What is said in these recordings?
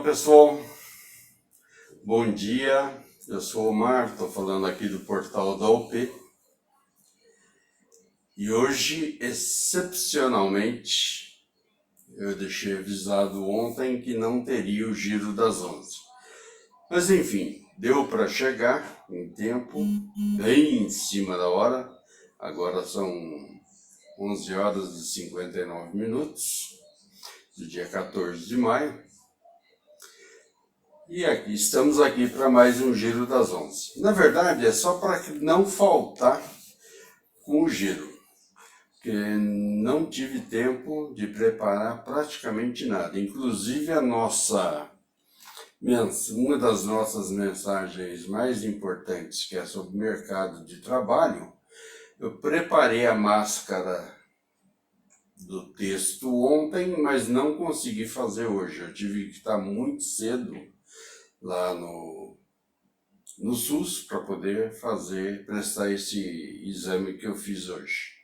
pessoal, bom dia, eu sou o Omar, estou falando aqui do portal da OP e hoje, excepcionalmente, eu deixei avisado ontem que não teria o Giro das 11. Mas enfim, deu para chegar em tempo, bem em cima da hora, agora são 11 horas e 59 minutos, do dia 14 de maio. E estamos aqui para mais um Giro das 11. Na verdade, é só para não faltar com o giro, porque não tive tempo de preparar praticamente nada. Inclusive, uma das nossas mensagens mais importantes, que é sobre o mercado de trabalho, eu preparei a máscara do texto ontem, mas não consegui fazer hoje. Eu tive que estar muito cedo lá no SUS para poder prestar esse exame que eu fiz hoje.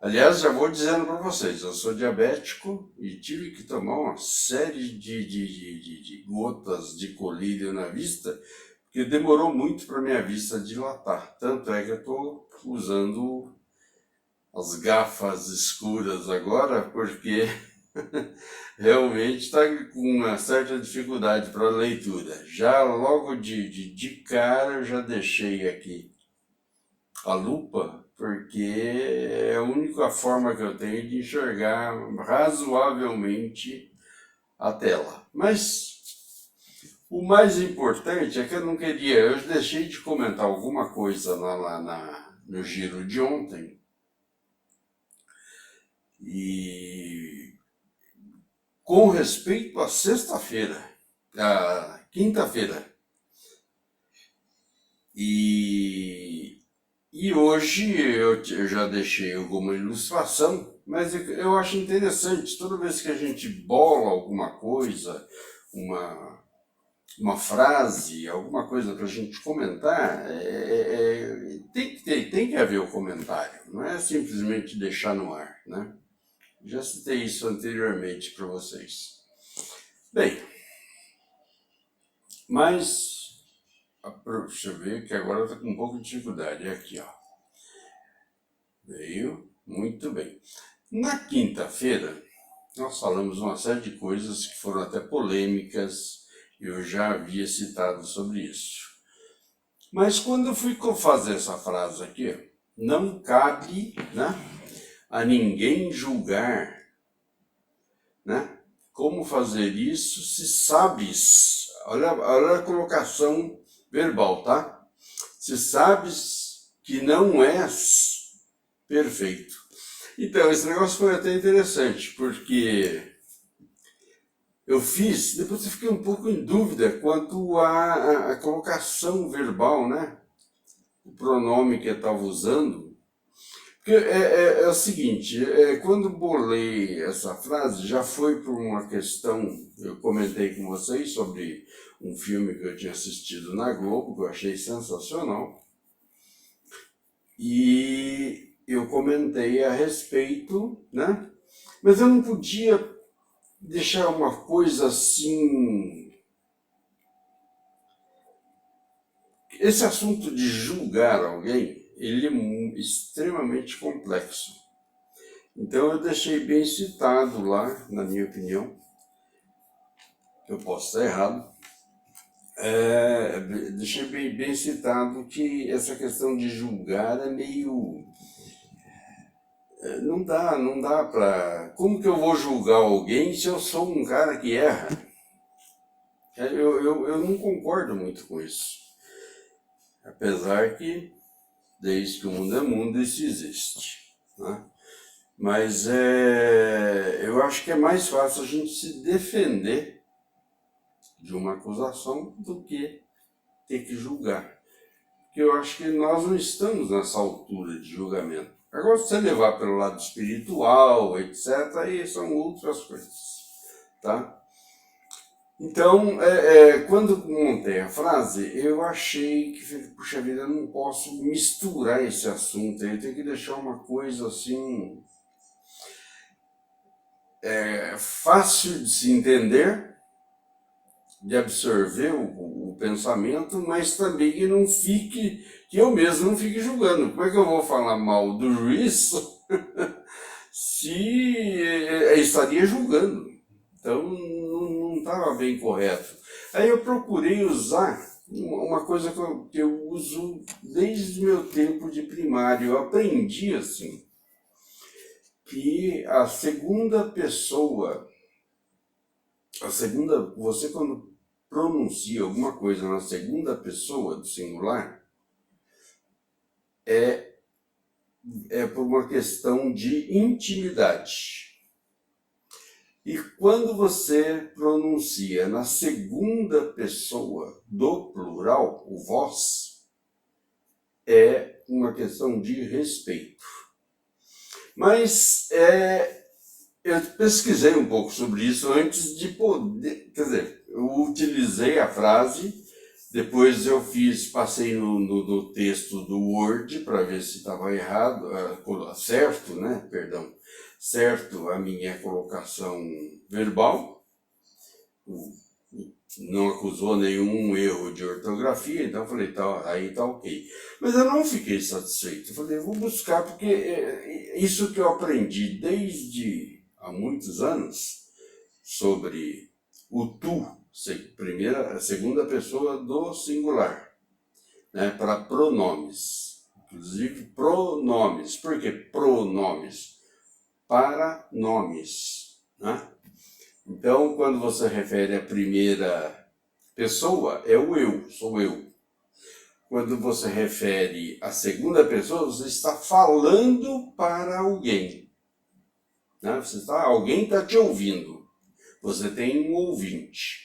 Aliás, já vou dizendo para vocês, eu sou diabético e tive que tomar uma série de gotas de colírio na vista, porque demorou muito para minha vista dilatar. Tanto é que eu estou usando as gafas escuras agora, porque realmente está com uma certa dificuldade para a leitura. Já logo de cara eu já deixei aqui a lupa, porque é a única forma que eu tenho de enxergar razoavelmente a tela. Mas o mais importante é que eu deixei de comentar alguma coisa no giro de ontem, e com respeito à sexta-feira, à quinta-feira. E hoje eu já deixei alguma ilustração, mas eu acho interessante, toda vez que a gente bola alguma coisa, uma frase, alguma coisa para a gente comentar, tem que haver o comentário, não é simplesmente deixar no ar, né? Já citei isso anteriormente para vocês. Bem, mas deixa eu ver que agora eu estou com um pouco de dificuldade. É aqui, ó. Veio, muito bem. Na quinta-feira, nós falamos uma série de coisas que foram até polêmicas, eu já havia citado sobre isso. Mas quando eu fui fazer essa frase aqui, não cabe, né, a ninguém julgar, né, como fazer isso se sabes, olha a colocação verbal, tá? Se sabes que não és perfeito. Então, esse negócio foi até interessante, porque eu fiz, depois eu fiquei um pouco em dúvida quanto à colocação verbal, né? O pronome que eu estava usando. Porque é o seguinte, quando bolei essa frase, já foi por uma questão, eu comentei com vocês sobre um filme que eu tinha assistido na Globo, que eu achei sensacional, e eu comentei a respeito, né? Mas eu não podia deixar uma coisa assim. Esse assunto de julgar alguém, ele é extremamente complexo. Então eu deixei bem citado lá, na minha opinião, eu posso estar errado, deixei bem citado que essa questão de julgar é meio... Não dá pra... Como que eu vou julgar alguém se eu sou um cara que erra? Eu não concordo muito com isso. Apesar que, desde que o mundo é mundo, isso existe, né? Mas eu acho que é mais fácil a gente se defender de uma acusação do que ter que julgar. Porque eu acho que nós não estamos nessa altura de julgamento. Agora, se você levar pelo lado espiritual, etc., aí são outras coisas, tá? Então, quando montei a frase, eu achei que, puxa vida, eu não posso misturar esse assunto, eu tenho que deixar uma coisa assim, fácil de se entender, de absorver o pensamento, mas também que não fique, que eu mesmo não fique julgando. Como é que eu vou falar mal do juiz se eu estaria julgando? Então não estava bem correto. Aí eu procurei usar uma coisa que eu uso desde o meu tempo de primário. Eu aprendi assim, que a segunda pessoa, você quando pronuncia alguma coisa na segunda pessoa do singular, é por uma questão de intimidade. E quando você pronuncia na segunda pessoa do plural, o vós, é uma questão de respeito. Mas eu pesquisei um pouco sobre isso antes de poder, quer dizer, eu utilizei a frase, depois eu passei no texto do Word para ver se estava errado, certo, né? Perdão, certo a minha colocação verbal, não acusou nenhum erro de ortografia, então eu falei, tá, aí tá ok. Mas eu não fiquei satisfeito, eu falei, vou buscar, porque isso que eu aprendi desde há muitos anos, sobre o tu, segunda pessoa do singular, né, para pronomes, inclusive pronomes. Por que pronomes? Para nomes, né? Então, quando você refere à primeira pessoa, é o eu, sou eu. Quando você refere à segunda pessoa, você está falando para alguém, né? Alguém está te ouvindo. Você tem um ouvinte.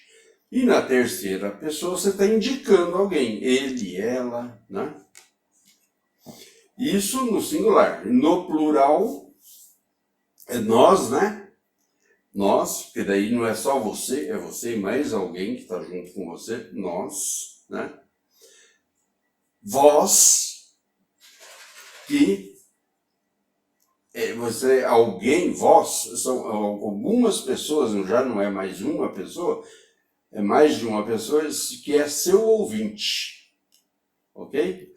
E na terceira pessoa você está indicando alguém. Ele, ela, né? Isso no singular. No plural, é nós, né? Nós, porque daí não é só você, é você e mais alguém que está junto com você. Nós, né? Vós, que você, alguém, vós, são algumas pessoas, já não é mais uma pessoa, é mais de uma pessoa que é seu ouvinte, ok?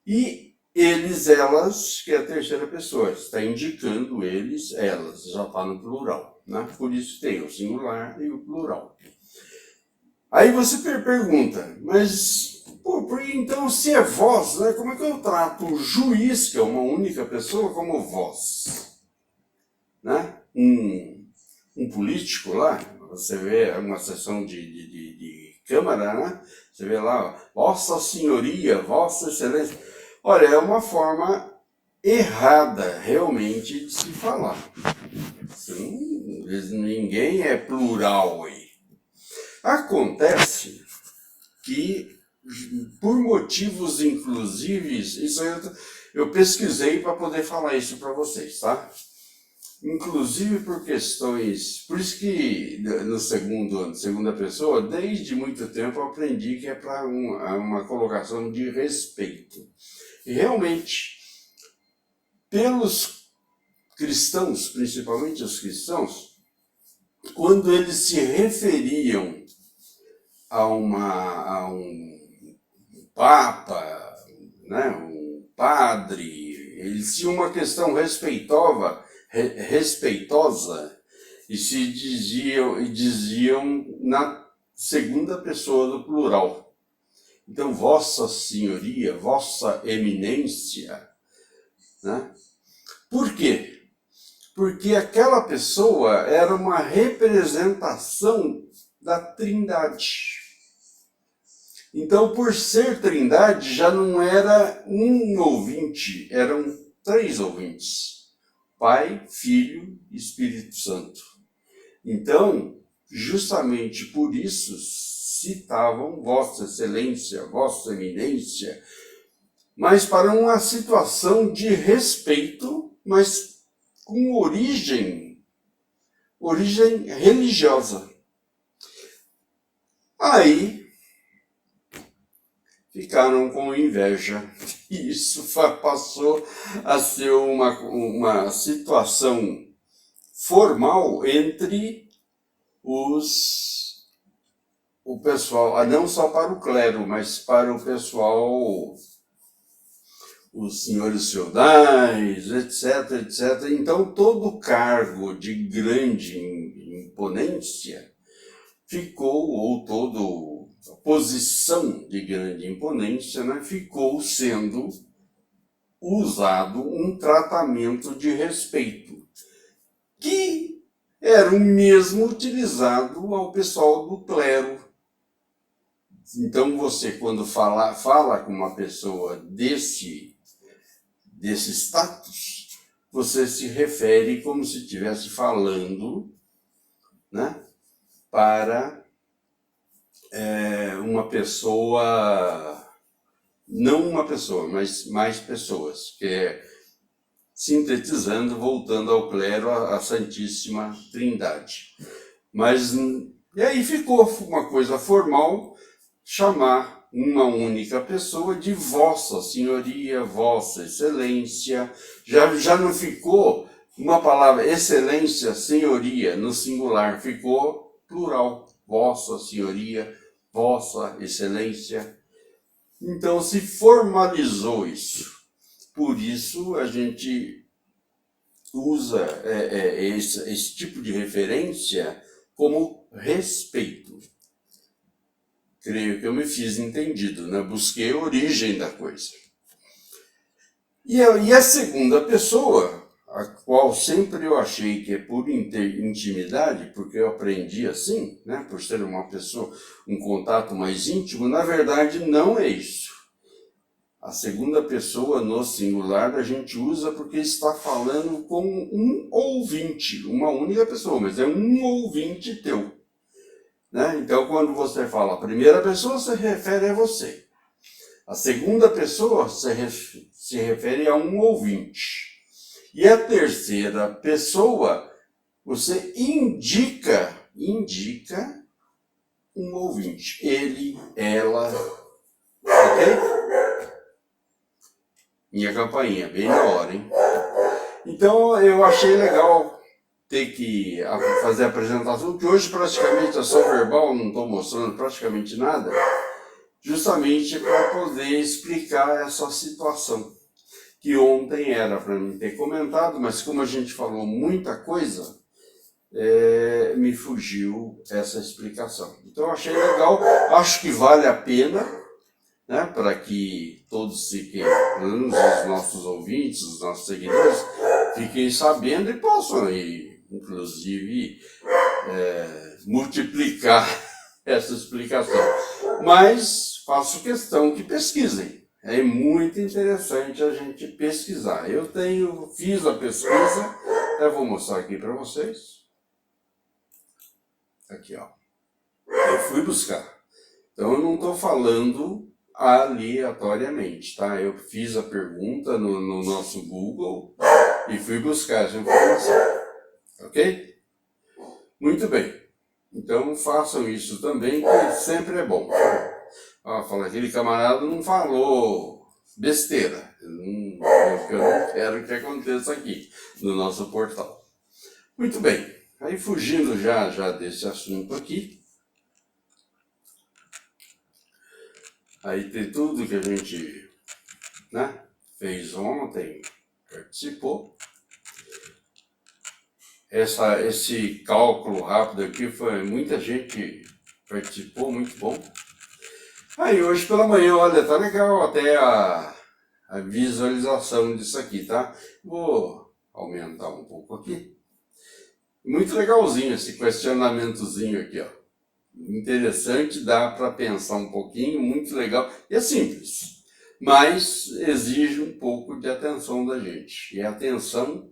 E eles, elas, que é a terceira pessoa, está indicando eles, elas, já está no plural, né? Por isso tem o singular e o plural. Aí você pergunta, mas, então se é vós, né, como é que eu trato o juiz, que é uma única pessoa, como vós? Né? Um político lá, você vê uma sessão de Câmara, né? Você vê lá, Vossa Senhoria, Vossa Excelência. Olha, é uma forma errada, realmente, de se falar. Ninguém é plural aí. Acontece que, por motivos inclusive, isso eu pesquisei para poder falar isso para vocês, tá? Inclusive por questões, por isso que no segunda pessoa, desde muito tempo eu aprendi que é para uma colocação de respeito. E realmente, pelos cristãos, principalmente os cristãos, quando eles se referiam a um papa, né, um padre, eles tinham uma questão respeitosa e diziam na segunda pessoa do plural. Então, Vossa Senhoria, Vossa Eminência, né? Por quê? Porque aquela pessoa era uma representação da Trindade. Então, por ser Trindade, já não era um ouvinte, eram 3 ouvintes. Pai, Filho e Espírito Santo. Então, justamente por isso, citavam Vossa Excelência, Vossa Eminência, mas para uma situação de respeito, mas com origem religiosa. Aí ficaram com inveja. E isso passou a ser uma situação formal entre os o pessoal, não só para o clero, mas para o pessoal, os senhores feudais, etc, etc. Então, todo cargo de grande imponência ficou, ou toda posição de grande imponência, né, ficou sendo usado um tratamento de respeito, que era o mesmo utilizado ao pessoal do clero. Então você, quando fala com uma pessoa desse status, você se refere como se estivesse falando, né, para uma pessoa, não uma pessoa, mas mais pessoas, que é sintetizando, voltando ao clero, a Santíssima Trindade. Mas, e aí ficou uma coisa formal, chamar uma única pessoa de Vossa Senhoria, Vossa Excelência. Já não ficou uma palavra excelência, senhoria, no singular, ficou plural, Vossa Senhoria, Vossa Excelência. Então se formalizou isso. Por isso a gente usa esse tipo de referência como respeito. Creio que eu me fiz entendido, né? Busquei a origem da coisa. E a segunda pessoa, a qual sempre eu achei que é por intimidade, porque eu aprendi assim, né? Por ser uma pessoa, um contato mais íntimo, na verdade não é isso. A segunda pessoa no singular a gente usa porque está falando com um ouvinte, uma única pessoa, mas é um ouvinte teu. Né? Então, quando você fala a primeira pessoa, se refere a você. A segunda pessoa se refere a um ouvinte. E a terceira pessoa, você indica um ouvinte. Ele, ela, ok? Minha campainha, bem na hora, hein? Então, eu achei legal ter que fazer a apresentação, que hoje praticamente é só verbal, não estou mostrando praticamente nada, justamente para poder explicar essa situação, que ontem era para mim ter comentado, mas como a gente falou muita coisa, me fugiu essa explicação. Então eu achei legal, acho que vale a pena, né, para que todos fiquem, os nossos ouvintes, os nossos seguidores, fiquem sabendo e possam, inclusive, multiplicar essa explicação. Mas faço questão que pesquisem. É muito interessante a gente pesquisar. Eu fiz a pesquisa, eu vou mostrar aqui para vocês. Aqui, ó. Eu fui buscar. Então eu não estou falando aleatoriamente, tá? Eu fiz a pergunta no nosso Google e fui buscar essa informação. Ok? Muito bem. Então façam isso também, que sempre é bom. Fala, aquele camarada não falou besteira. Eu não quero que aconteça aqui no nosso portal. Muito bem. Aí fugindo já desse assunto aqui. Aí tem tudo que a gente, né, fez ontem, participou. Esse cálculo rápido aqui foi muita gente participou, muito bom. Aí hoje pela manhã, olha, tá legal até a visualização disso aqui, tá? Vou aumentar um pouco aqui. Muito legalzinho esse questionamentozinho aqui, ó. Interessante, dá para pensar um pouquinho, muito legal. E é simples, mas exige um pouco de atenção da gente. E a atenção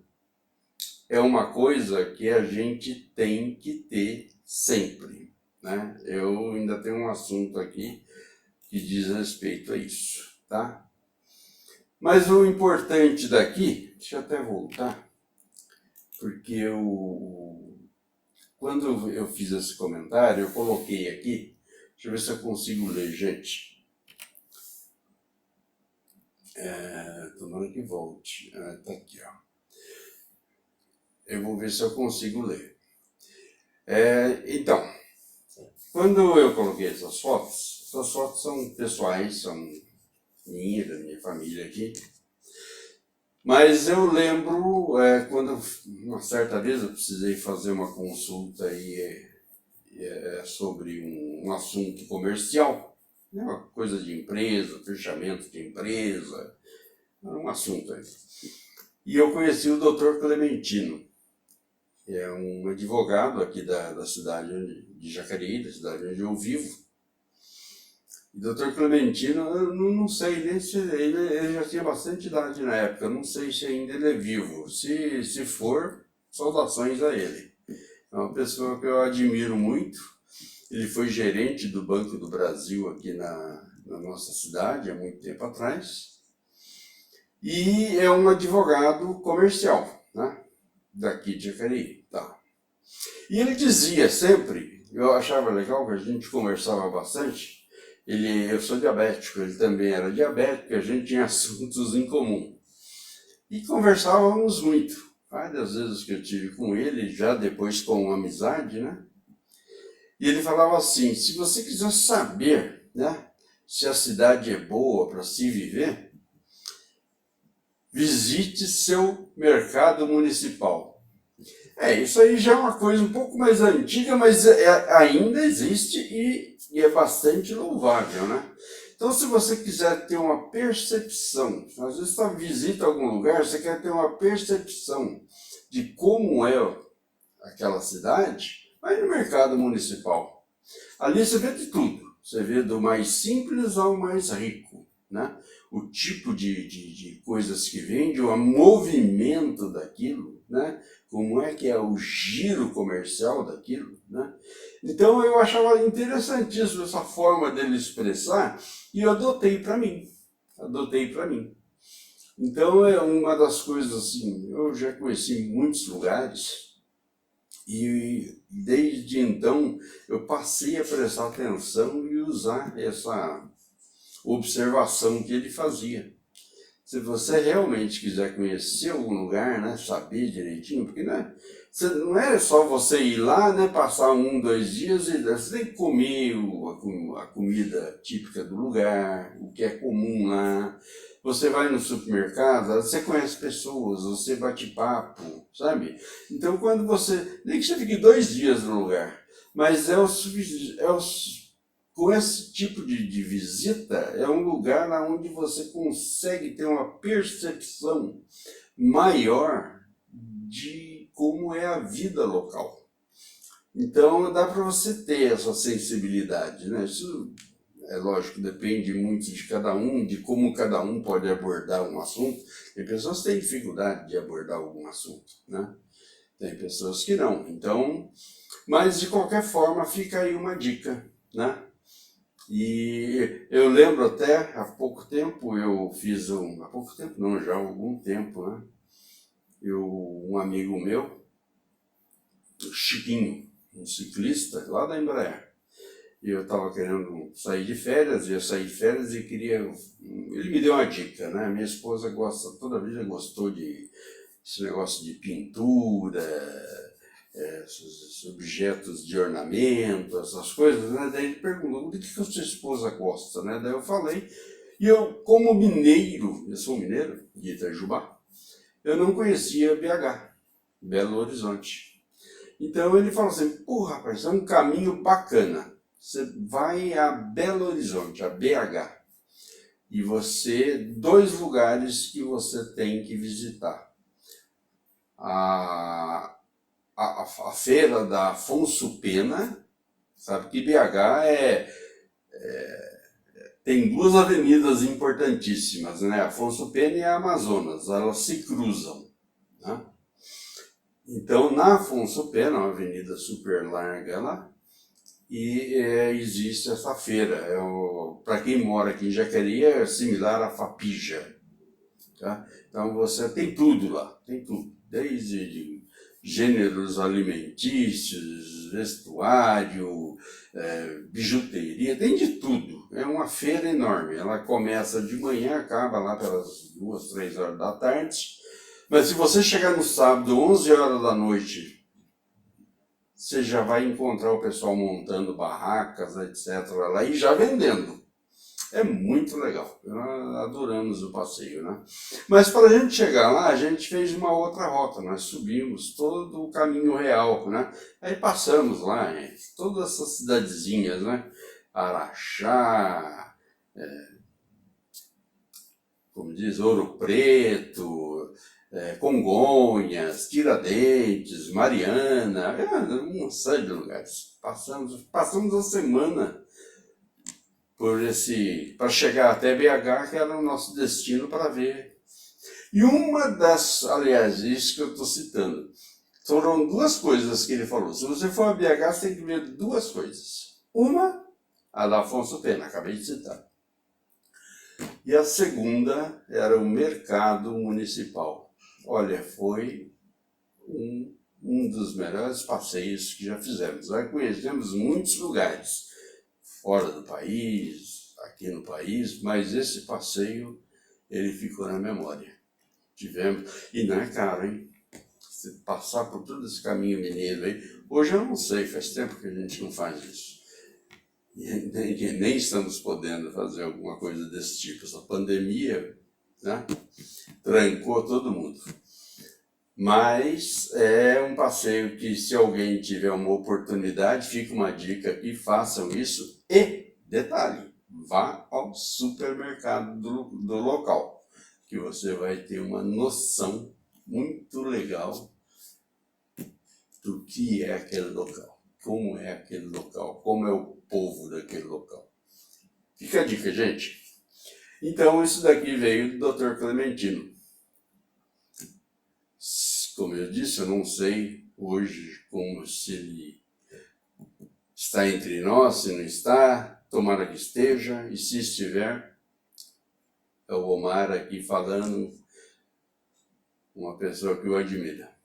é uma coisa que a gente tem que ter sempre, né? Eu ainda tenho um assunto aqui que diz respeito a isso, tá? Mas o importante daqui, deixa eu até voltar, porque quando eu fiz esse comentário, eu coloquei aqui, deixa eu ver se eu consigo ler, gente. Tomara que volte. Tá aqui, ó. Eu vou ver se eu consigo ler. Então, quando eu coloquei essas fotos são pessoais, são minha, da minha família aqui, mas eu lembro quando uma certa vez eu precisei fazer uma consulta aí, sobre um assunto comercial, né, uma coisa de empresa, fechamento de empresa, um assunto aí. E eu conheci o Dr. Clementino, que é um advogado aqui da cidade de Jacareí, da cidade onde eu vivo. O Dr. Clementino, eu não sei nem se ele já tinha bastante idade na época, não sei se ainda ele é vivo. Se for, saudações a ele. É uma pessoa que eu admiro muito. Ele foi gerente do Banco do Brasil aqui na nossa cidade há muito tempo atrás. E é um advogado comercial, né? Daqui de Jacareí. Tá. E ele dizia sempre, eu achava legal que a gente conversava bastante, eu sou diabético, ele também era diabético, a gente tinha assuntos em comum. E conversávamos muito. Várias vezes que eu tive com ele, já depois com amizade, né? E ele falava assim, se você quiser saber, né, se a cidade é boa para se viver, visite seu mercado municipal. Isso aí já é uma coisa um pouco mais antiga, mas ainda existe e é bastante louvável, né? Então, se você quiser ter uma percepção, às vezes você visita algum lugar, você quer ter uma percepção de como é aquela cidade, vai no mercado municipal. Ali você vê de tudo. Você vê do mais simples ao mais rico, né? O tipo de coisas que vende, o movimento daquilo, né? Como é que é o giro comercial daquilo, né? Então eu achava interessantíssimo essa forma dele expressar e eu adotei para mim. Então é uma das coisas assim, eu já conheci muitos lugares e desde então eu passei a prestar atenção e usar essa observação que ele fazia. Se você realmente quiser conhecer algum lugar, né, saber direitinho, porque não é só você ir lá, né, passar 2 dias e você tem que comer a comida típica do lugar, o que é comum lá. Você vai no supermercado, você conhece pessoas, você bate papo, sabe? Então quando você, nem que você fique 2 dias no lugar, mas com esse tipo de visita, é um lugar onde você consegue ter uma percepção maior de como é a vida local. Então dá para você ter essa sensibilidade, né? Isso é lógico, depende muito de cada um, de como cada um pode abordar um assunto. Tem pessoas que têm dificuldade de abordar algum assunto, né? Tem pessoas que não. Então, mas de qualquer forma fica aí uma dica, né? E eu lembro até, há pouco tempo eu fiz há pouco tempo não, já há algum tempo, né? Um amigo meu, o Chipinho, um ciclista lá da Embraer, e eu estava querendo sair de férias, ia sair de férias e ele me deu uma dica, né? Minha esposa toda a vida gostou esse negócio de pintura, esses objetos de ornamento, essas coisas, né? Daí ele perguntou, do que a sua esposa gosta, né? Daí eu falei, e eu, como mineiro, eu sou mineiro, de Itajubá, eu não conhecia BH, Belo Horizonte. Então ele falou assim, pô, rapaz, é um caminho bacana, você vai a Belo Horizonte, a BH, e 2 lugares que você tem que visitar. A feira da Afonso Pena, sabe que BH tem 2 avenidas importantíssimas, né? Afonso Pena e a Amazonas, elas se cruzam, né? Então, na Afonso Pena, uma avenida super larga lá, e existe essa feira. Para quem mora aqui em Jacareí, é similar à Fapija, tá? Então você tem tudo lá, tem tudo, desde gêneros alimentícios, vestuário, bijuteria, tem de tudo. É uma feira enorme. Ela começa de manhã, acaba lá pelas 2, 3 horas da tarde. Mas se você chegar no sábado, 11 horas da noite, você já vai encontrar o pessoal montando barracas, etc. lá e já vendendo. É muito legal. Nós adoramos o passeio, né? Mas para a gente chegar lá, a gente fez uma outra rota. Nós subimos todo o caminho real, né? Aí passamos lá em todas essas cidadezinhas, né? Araxá, como diz, Ouro Preto, Congonhas, Tiradentes, Mariana, uma série de lugares. Passamos a semana para chegar até BH, que era o nosso destino para ver. E aliás, isso que eu estou citando, foram duas coisas que ele falou. Se você for a BH, você tem que ver duas coisas. Uma, a da Afonso Pena, acabei de citar. E a segunda era o mercado municipal. Olha, foi um dos melhores passeios que já fizemos. Nós conhecemos muitos lugares, fora do país, aqui no país, mas esse passeio, ele ficou na memória. Tivemos, e não é caro, hein? Você passar por todo esse caminho mineiro aí, hoje eu não sei, faz tempo que a gente não faz isso. E nem estamos podendo fazer alguma coisa desse tipo. Essa pandemia, né, trancou todo mundo. Mas é um passeio que, se alguém tiver uma oportunidade, fica uma dica aqui, façam isso. E, detalhe, vá ao supermercado do local, que você vai ter uma noção muito legal do que é aquele local, como é aquele local, como é o povo daquele local. Fica a dica, gente. Então, isso daqui veio do Dr. Clementino. Como eu disse, eu não sei hoje se ele está entre nós, se não está, tomara que esteja, e se estiver, é o Omar aqui falando, uma pessoa que o admira,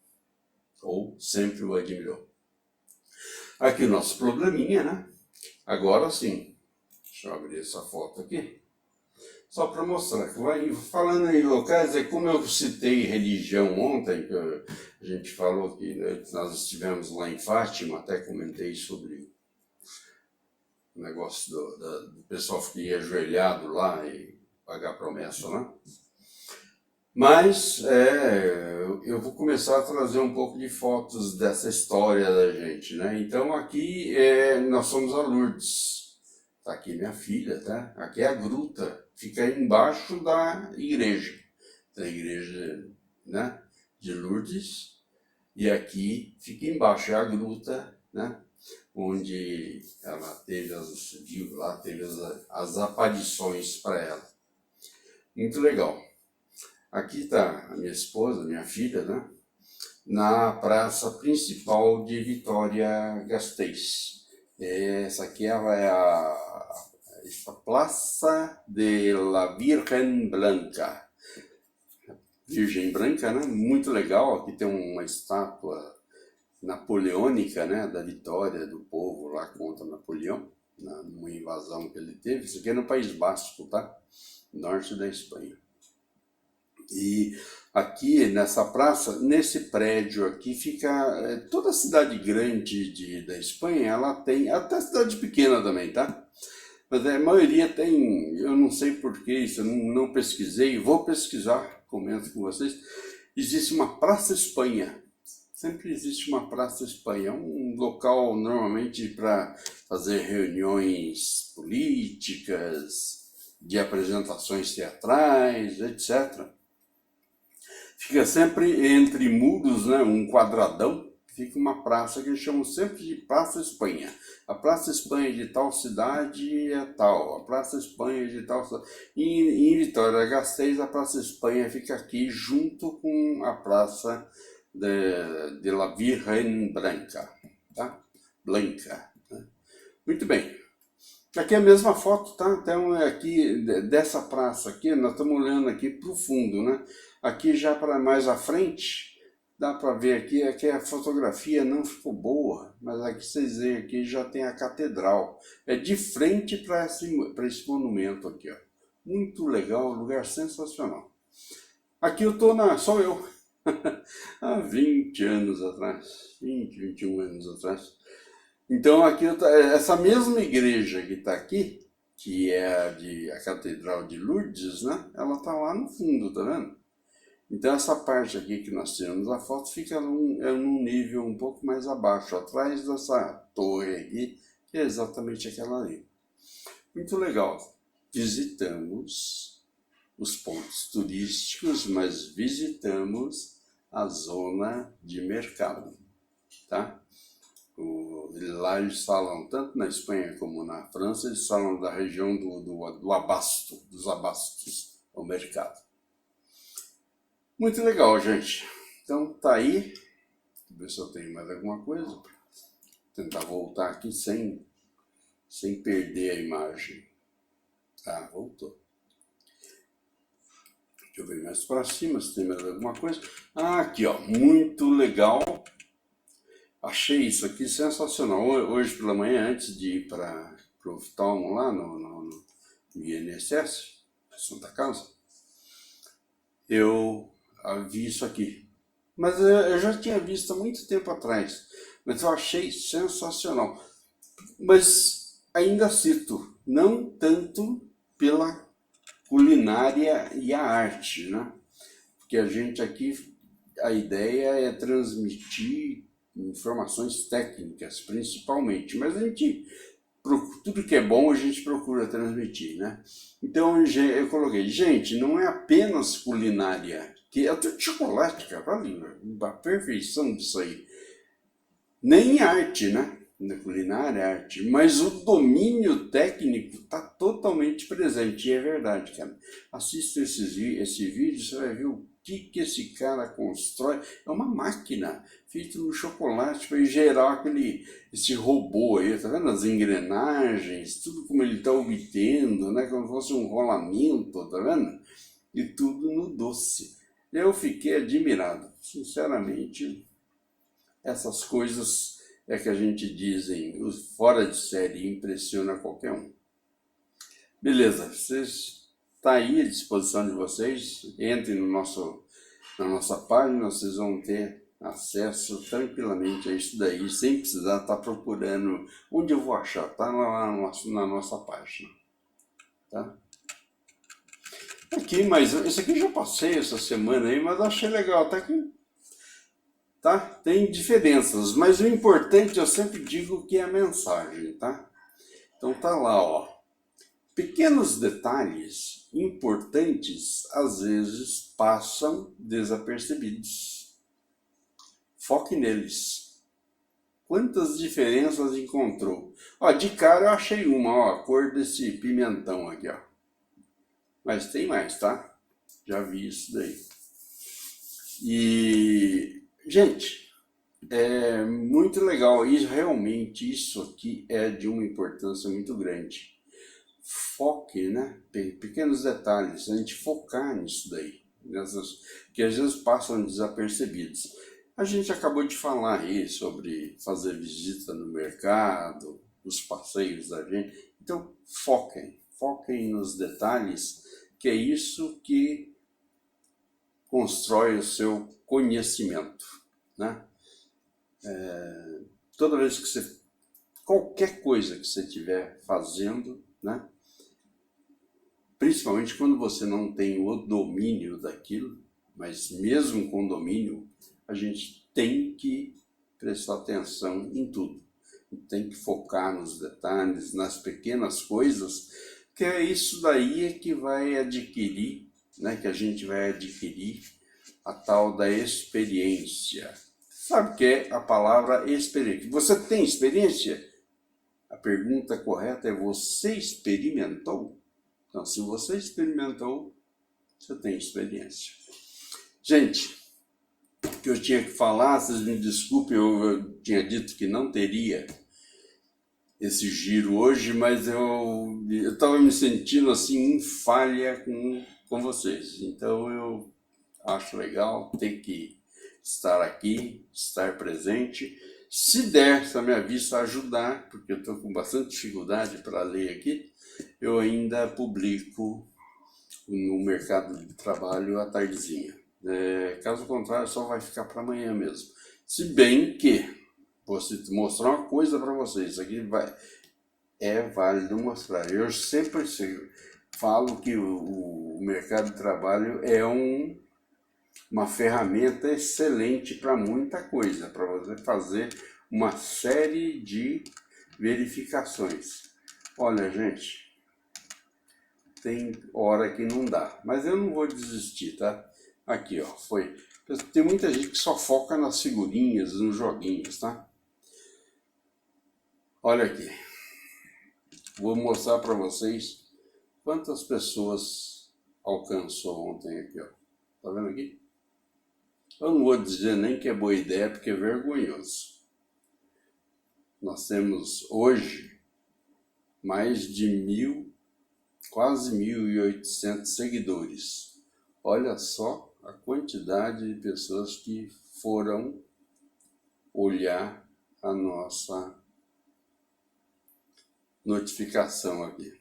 ou sempre o admirou. Aqui o nosso probleminha, né? Agora sim, deixa eu abrir essa foto aqui, só para mostrar. Falando em locais, é como eu citei religião ontem, que a gente falou que nós estivemos lá em Fátima, até comentei sobre o negócio do pessoal ficar ajoelhado lá e pagar promessa, né? Mas eu vou começar a trazer um pouco de fotos dessa história da gente, né? Então aqui nós somos a Lourdes. Tá aqui minha filha, tá? Aqui é a gruta, fica embaixo da igreja, né, de Lourdes, e aqui fica embaixo, é a gruta, né, onde ela teve as aparições para ela. Muito legal. Aqui está a minha esposa, minha filha, né, na praça principal de Vitória-Gasteiz. Essa aqui é a Plaça de la Virgen Blanca. Virgem Branca, né? Muito legal. Aqui tem uma estátua napoleônica, né? Da vitória do povo lá contra Napoleão, numa invasão que ele teve. Isso aqui é no País Basco, tá? Norte da Espanha. E aqui nessa praça, nesse prédio aqui, fica toda a cidade grande da Espanha, ela tem, até cidade pequena também, tá? Mas a maioria tem, eu não sei porquê, isso eu não pesquisei, vou pesquisar, comento com vocês. Existe uma Praça Espanha, sempre existe uma Praça Espanha, um local normalmente para fazer reuniões políticas, de apresentações teatrais, etc. Fica sempre entre muros, né, um quadradão, fica uma praça que eles chamam sempre de Praça Espanha. A Praça Espanha de tal cidade é tal, a Praça Espanha de tal cidade. Em Vitória-Gasteiz, a Praça Espanha fica aqui junto com a Praça de la Virgen Blanca, tá? Blanca, né? Muito bem. Aqui é a mesma foto, tá? Então, aqui dessa praça aqui, nós estamos olhando aqui para o fundo, né? Aqui já para mais à frente, dá para ver aqui a fotografia não ficou boa, mas aqui vocês veem aqui já tem a catedral. É de frente para esse monumento aqui, ó. Muito legal, lugar sensacional. Aqui eu tô sou eu. há 20 anos atrás, 20, 21 anos atrás. Então aqui essa mesma igreja que está aqui, que é a Catedral de Lourdes, né? Ela está lá no fundo, tá vendo? Então essa parte aqui que nós tiramos a foto fica num nível um pouco mais abaixo, atrás dessa torre aqui, que é exatamente aquela ali. Muito legal. Visitamos os pontos turísticos, mas visitamos a zona de mercado, tá? Lá eles falam, tanto na Espanha como na França, eles falam da região do abasto, dos abastos, o mercado. Muito legal, gente. Então tá aí. Deixa eu ver se eu tenho mais alguma coisa. Vou tentar voltar aqui sem perder a imagem. Tá, voltou. Deixa eu ver mais para cima se tem mais alguma coisa. Ah, aqui ó, muito legal. Achei isso aqui sensacional. Hoje pela manhã, antes de ir para o oftalmo lá no INSS, Santa Casa, eu vi isso aqui. Mas eu já tinha visto há muito tempo atrás. Mas eu achei sensacional. Mas ainda cito, não tanto pela culinária e a arte, né? Porque a gente aqui, a ideia é transmitir informações técnicas, principalmente, mas a gente, tudo que é bom a gente procura transmitir, né? Então eu coloquei, gente, não é apenas culinária, que é tudo chocolate, cara, olha a perfeição disso aí. Nem arte, né? Na culinária, arte, mas o domínio técnico está totalmente presente, e é verdade, cara. Assista esse vídeo, você vai ver o que esse cara constrói. É uma máquina feita no chocolate para gerar esse robô aí, tá vendo? As engrenagens, tudo como ele está obtendo, né? Como se fosse um rolamento, tá vendo? E tudo no doce. Eu fiquei admirado, sinceramente. Essas coisas é que a gente dizem, os fora de série, impressiona qualquer um. Beleza, vocês está aí à disposição de vocês. Entrem na nossa página, vocês vão ter acesso tranquilamente a isso daí, sem precisar estar procurando onde eu vou achar, tá lá na nossa página, tá? Aqui, mas isso aqui eu já passei essa semana aí, mas achei legal, tá aqui. Tá? Tem diferenças, mas o importante eu sempre digo que é a mensagem, tá? Então tá lá, ó. Pequenos detalhes importantes às vezes passam desapercebidos. Foque neles. Quantas diferenças encontrou? Ó, de cara eu achei uma, ó, a cor desse pimentão aqui, ó. Mas tem mais, tá? Já vi isso daí. E, gente, é muito legal e realmente isso aqui é de uma importância muito grande. Foque, né? Pequenos detalhes, a gente focar nisso daí, que às vezes passam desapercebidos. A gente acabou de falar aí sobre fazer visita no mercado, os passeios da gente. Então, foquem nos detalhes, que é isso que constrói o seu conhecimento, né? Toda vez que qualquer coisa que você estiver fazendo, né? Principalmente quando você não tem o domínio daquilo, mas mesmo com domínio, a gente tem que prestar atenção em tudo. Tem que focar nos detalhes, nas pequenas coisas, que é isso daí que vai adquirir, né? Que a gente vai adquirir a tal da experiência. Sabe o que é a palavra experiência? Você tem experiência? A pergunta correta é: você experimentou? Então, se você experimentou, você tem experiência. Gente, o que eu tinha que falar, vocês me desculpem, eu tinha dito que não teria esse giro hoje, mas eu estava me sentindo assim em falha com vocês. Então eu acho legal ter que estar aqui, estar presente. Se der, se a minha vista ajudar, porque eu estou com bastante dificuldade para ler aqui, eu ainda publico no mercado de trabalho à tardezinha, Caso contrário, só vai ficar para amanhã mesmo. Se bem que, vou mostrar uma coisa para vocês, isso aqui é válido mostrar. Eu sempre falo que o mercado de trabalho é uma ferramenta excelente para muita coisa, para você fazer uma série de verificações. Olha, gente, tem hora que não dá, mas eu não vou desistir, tá? Aqui, ó, foi. Tem muita gente que só foca nas figurinhas, nos joguinhos, tá? Olha aqui, vou mostrar para vocês quantas pessoas alcançou ontem aqui, ó. Tá vendo aqui? Eu não vou dizer nem que é boa ideia, porque é vergonhoso. Nós temos hoje mais de quase 1.800 seguidores. Olha só a quantidade de pessoas que foram olhar a nossa notificação aqui.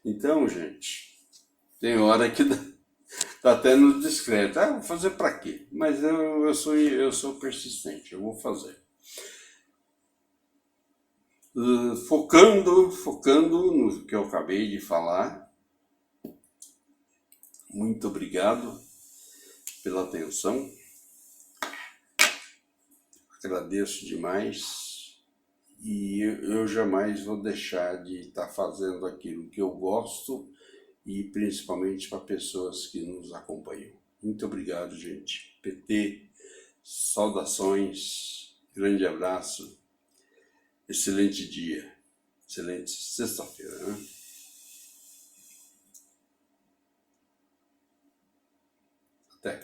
Então, gente, tem hora que tá até no discreto. Vou fazer para quê? Mas eu sou persistente, eu vou fazer. Focando no que eu acabei de falar. Muito obrigado pela atenção. Agradeço demais. E eu jamais vou deixar de estar fazendo aquilo que eu gosto e principalmente para pessoas que nos acompanham. Muito obrigado, gente. PT, saudações, grande abraço, excelente dia, excelente sexta-feira, né? Até.